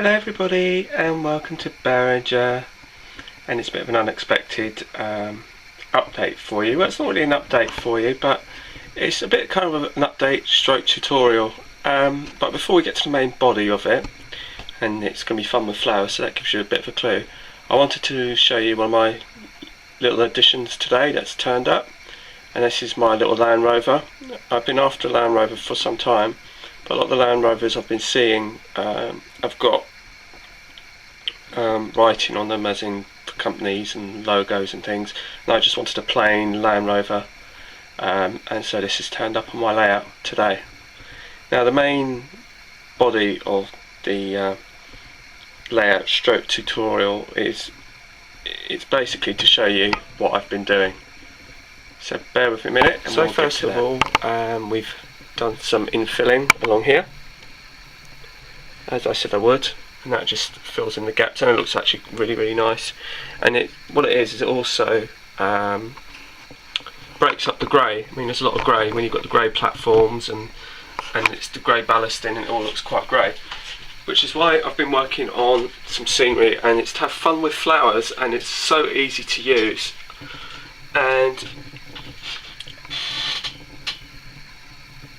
Hello everybody and welcome to Berringer, and it's a bit of an unexpected update for you. Well, it's not really an update for you, but it's a bit kind of an update stroke tutorial. But before we get to the main body of it, and it's going to be fun with flowers, so that gives you a bit of a clue, I wanted to show you one of my little additions today that's turned up, and this is my little Land Rover. I've been after a Land Rover for some time, but a lot of the Land Rovers I've been seeing I've got writing on them, as in companies and logos and things, and I just wanted a plain Land Rover, and so this has turned up on my layout today. Now the main body of the layout stroke tutorial it's basically to show you what I've been doing, so bear with me a minute. So first of all, we've done some infilling along here, as I said I would, and that just fills in the gaps, and it looks actually really nice. And what it is it also breaks up the grey. I mean, there's a lot of grey when you've got the grey platforms, and it's the grey ballast in, and it all looks quite grey, which is why I've been working on some scenery, and it's to have fun with flowers, and it's so easy to use. And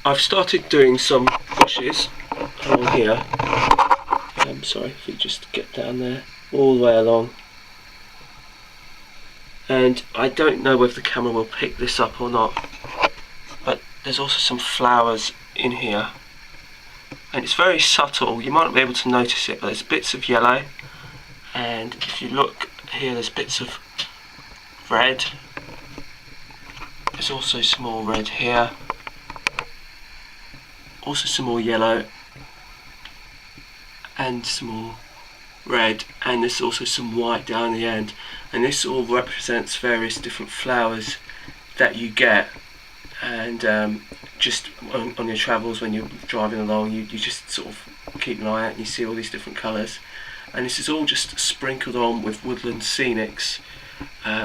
I've started doing some bushes along here. I'm sorry, if you just get down there, all the way along. And I don't know whether the camera will pick this up or not, but there's also some flowers in here, and it's very subtle. You might not be able to notice it, but there's bits of yellow, and if you look here, there's bits of red. There's also some more red here, also some more yellow, and some more red, and there's also some white down the end, and this all represents various different flowers that you get. And just on your travels, when you're driving along, you just sort of keep an eye out and you see all these different colours, and this is all just sprinkled on with woodland scenics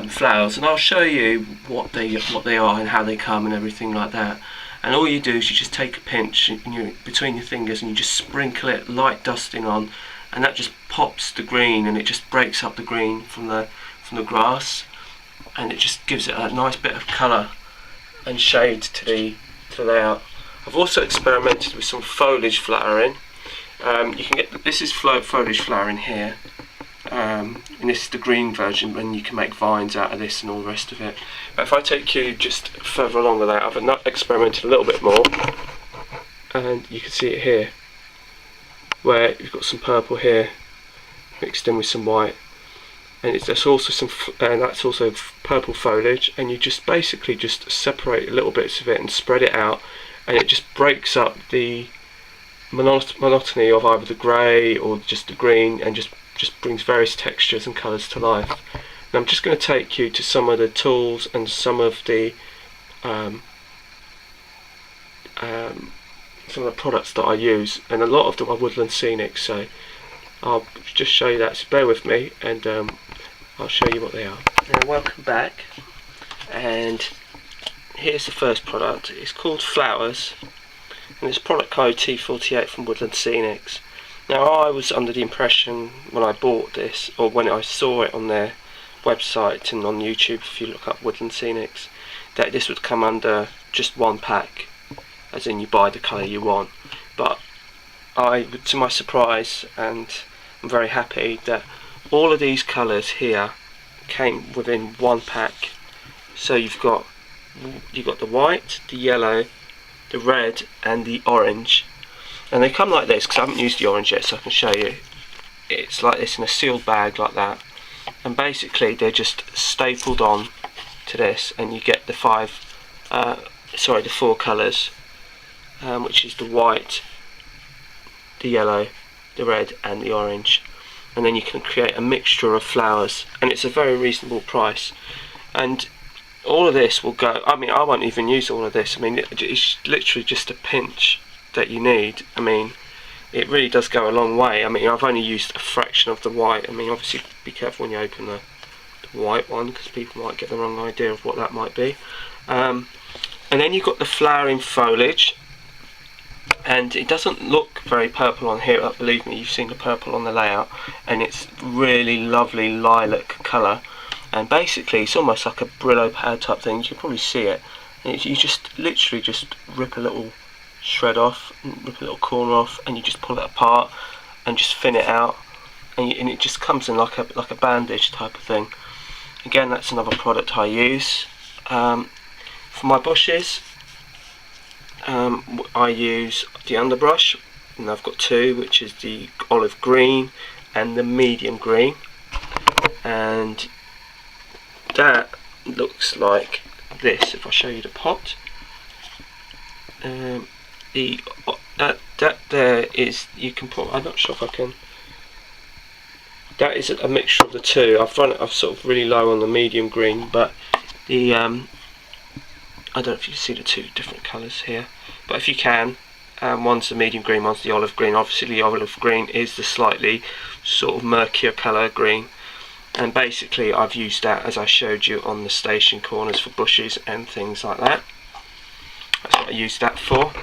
flowers, and I'll show you what they are and how they come and everything like that. And all you do is you just take a pinch between your fingers, and you just sprinkle it, light dusting on, and that just pops the green, and it just breaks up the green from the grass, and it just gives it a nice bit of colour and shade to the layout. I've also experimented with some foliage flowering. You can get this is foliage flowering here, and this is the green version, and you can make vines out of this and all the rest of it. But if I take you just further along with that, I've experimented a little bit more, and you can see it here, where you've got some purple here mixed in with some white, and there's also some, and that's also purple foliage, and you just basically just separate little bits of it and spread it out, and it just breaks up the monotony of either the grey or just the green, and just brings various textures and colours to life. And I'm just going to take you to some of the tools and some of the products that I use, and a lot of them are woodland scenic, so I'll just show you that, so bear with me, and I'll show you what they are. Now, welcome back, and here's the first product. It's called Flowers, and it's product code T48 from Woodland Scenics. Now, I was under the impression when I bought this, or when I saw it on their website and on YouTube, if you look up Woodland Scenics, that this would come under just one pack, as in you buy the colour you want. But to my surprise, and I'm very happy, that all of these colours here came within one pack. So you've got the white, the yellow, the red, and the orange. And they come like this, because I haven't used the orange yet, so I can show you. It's like this in a sealed bag like that, and basically they're just stapled on to this, and you get the four colours, which is the white, the yellow, the red, and the orange. And then you can create a mixture of flowers, and it's a very reasonable price. And all of this will go, I mean, I won't even use all of this. I mean, it's literally just a pinch that you need. I mean, it really does go a long way. I mean, I've only used a fraction of the white. I mean, obviously be careful when you open the white one, because people might get the wrong idea of what that might be. And then you've got the flowering foliage, and it doesn't look very purple on here, but believe me, you've seen the purple on the layout, and it's really lovely lilac colour, and basically it's almost like a Brillo pad type thing. You can probably see it, and you just literally just rip a little shred off, rip a little corner off, and you just pull it apart and just thin it out, and it just comes in like a bandage type of thing. Again, that's another product I use. For my bushes, I use the underbrush, and I've got two, which is the olive green and the medium green, and that looks like this. If I show you the pot, that there is, you can put, I'm not sure if I can, that is a mixture of the two. I've sort of really low on the medium green, but the I don't know if you can see the two different colours here, but if you can, one's the medium green, one's the olive green. Obviously the olive green is the slightly sort of murkier colour green, and basically I've used that as I showed you on the station corners for bushes and things like that. That's what I used that for.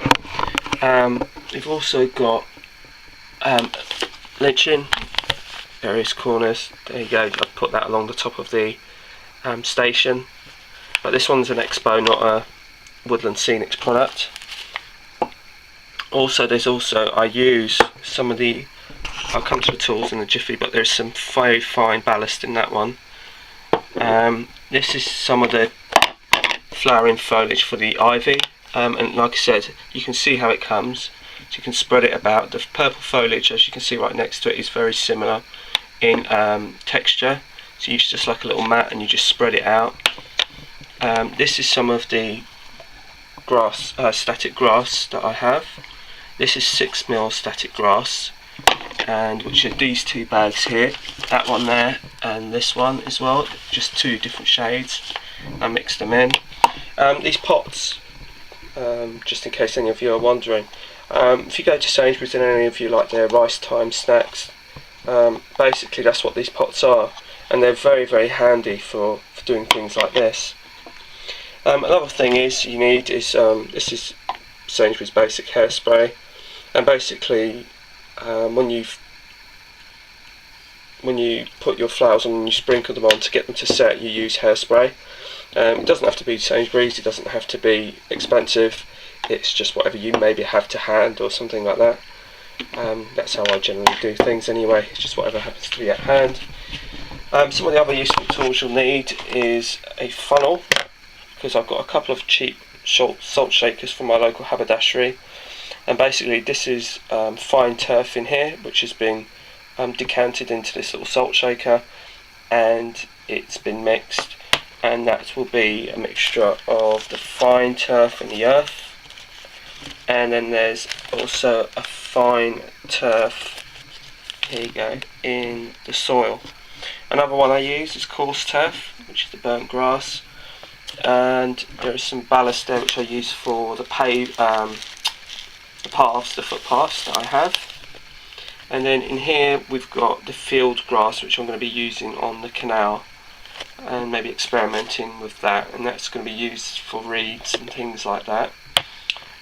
We've also got lynching, various corners. There you go, I've put that along the top of the station, but this one's an Expo, not a Woodland Scenics product. Also, I use some of the, I'll come to the tools in a jiffy, but there's some very fine ballast in that one. This is some of the flowering foliage for the ivy, and like I said, you can see how it comes, so you can spread it about. The purple foliage, as you can see right next to it, is very similar in texture, so you use just like a little mat and you just spread it out. This is some of the grass, static grass that I have. This is 6mm static grass, and which are these two bags here, that one there and this one as well, just two different shades. I mixed them in. These pots, just in case any of you are wondering, if you go to Sainsbury's and any of you like their rice time snacks, basically that's what these pots are, and they're very, very handy for doing things like this. Another thing is you need is this is Sainsbury's basic hairspray, and basically when you put your flowers on and you sprinkle them on to get them to set, you use hairspray. It doesn't have to be Sainsbury's, it doesn't have to be expensive, it's just whatever you maybe have to hand or something like that. That's how I generally do things anyway, it's just whatever happens to be at hand. Some of the other useful tools you'll need is a funnel, because I've got a couple of cheap salt shakers from my local haberdashery, and basically this is fine turf in here, which has been decanted into this little salt shaker, and it's been mixed, and that will be a mixture of the fine turf and the earth, and then there's also a fine turf, here you go, in the soil. Another one I use is coarse turf, which is the burnt grass, and there is some ballast there which I use for the paths, the footpaths that I have. And then in here we've got the field grass, which I'm going to be using on the canal, and maybe experimenting with that, and that's going to be used for reeds and things like that.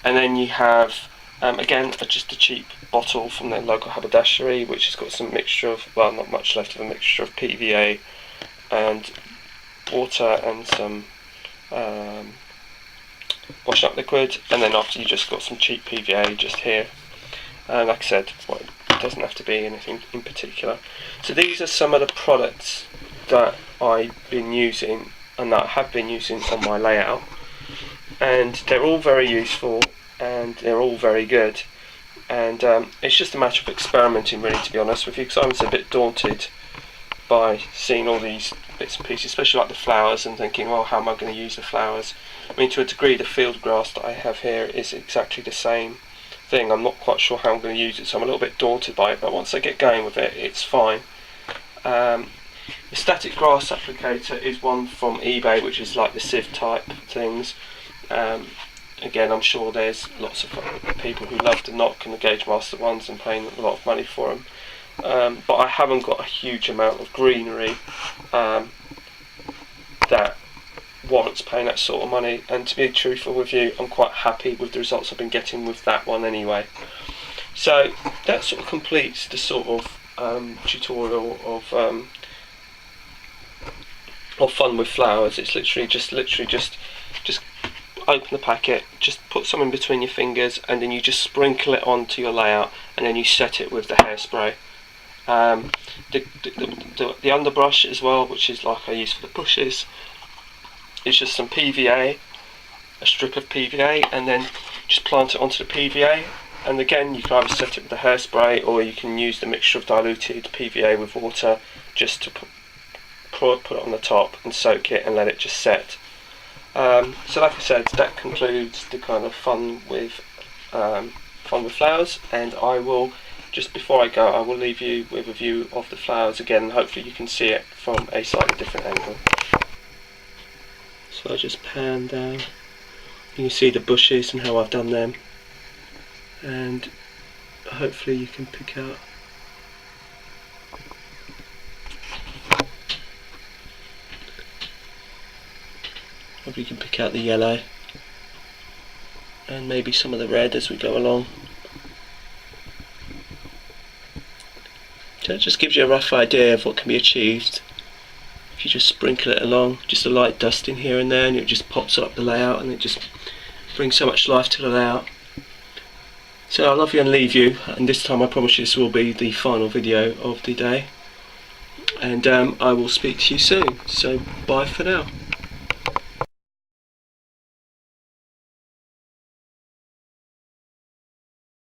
And then you have again just a cheap bottle from the local haberdashery, which has got some mixture of, well, not much left of a mixture of PVA and water and some washing up liquid, and then after you just got some cheap PVA just here. And like I said, well, it doesn't have to be anything in particular. So these are some of the products that I've been using and that I have been using on my layout, and they're all very useful and they're all very good, and it's just a matter of experimenting, really, to be honest with you, because I was a bit daunted by seeing all these bits and pieces, especially like the flowers, and thinking, well, how am I going to use the flowers? I mean, to a degree the field grass that I have here is exactly the same thing. I'm not quite sure how I'm going to use it, so I'm a little bit daunted by it, but once I get going with it, it's fine. The static grass applicator is one from eBay, which is like the sieve type things. Again, I'm sure there's lots of people who love the Knock and the Gauge Master ones and paying a lot of money for them. But I haven't got a huge amount of greenery that warrants paying that sort of money, and to be truthful with you, I'm quite happy with the results I've been getting with that one anyway. So that sort of completes the sort of tutorial of fun with flowers. It's literally just open the packet, just put some in between your fingers, and then you just sprinkle it onto your layout, and then you set it with the hairspray. The underbrush as well, which is like I use for the bushes, is just some PVA, a strip of PVA, and then just plant it onto the PVA. And again, you can either set it with the hairspray, or you can use the mixture of diluted PVA with water just to put it on the top and soak it and let it just set. So like I said, that concludes the kind of fun with flowers, and I will, just before I go, I will leave you with a view of the flowers again, and hopefully you can see it from a slightly different angle. So I just pan down, you can see the bushes and how I've done them, and hopefully you can pick out the yellow and maybe some of the red as we go along. So it just gives you a rough idea of what can be achieved if you just sprinkle it along, just a light dusting here and there, and it just pops up the layout, and it just brings so much life to the layout. So I love you and leave you, and this time I promise you this will be the final video of the day, and I will speak to you soon. So bye for now.